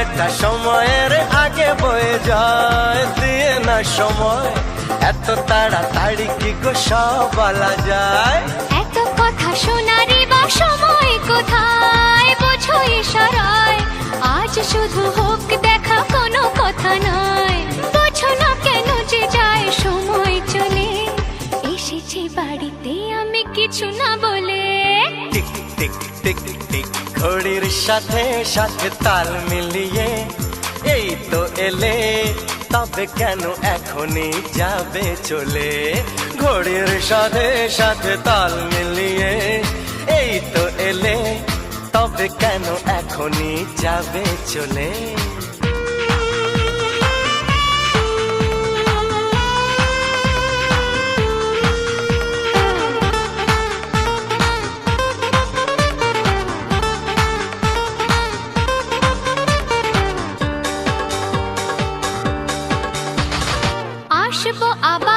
সময়টা সময়ের আগে বয়ে যায়, দিয়ে না সময় এত তাড়াতাড়ি কি গো সব বলা যায়। এত কথা শোনারই বা সময় কোথায়, বোঝো ইশারায় আজ শুধু হোক দেখা, কোনো কথা নয়। বোঝো না কেন যে যায় সময় চলে, এসেছি বাড়িতে আমি কিছু না বলে। টিক টিক টিক টিক ঘড়ির সাথে সাথে তাল মিলিয়ে এই তো এলে, তবে কেন এখনই যাবে চলে। ঘড়ির সাথে সাথে তাল মিলিয়ে এই তো এলে, তবে কেন এখনই যাবে চলে। আসবো আবার